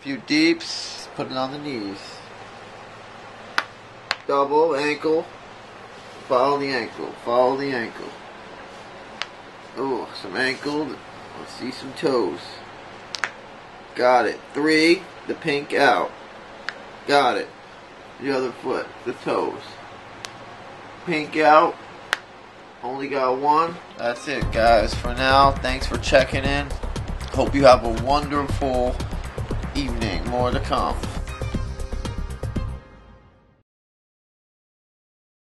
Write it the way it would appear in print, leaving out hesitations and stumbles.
Few deeps, put it on the knees. Double ankle, follow the ankle, follow the ankle. Oh, some ankle, let's see some toes. Got it. 3, the pink out. Got it. The other foot, the toes. Pink out. Only got 1. That's it, guys. For now, thanks for checking in. Hope you have a wonderful evening. More to come.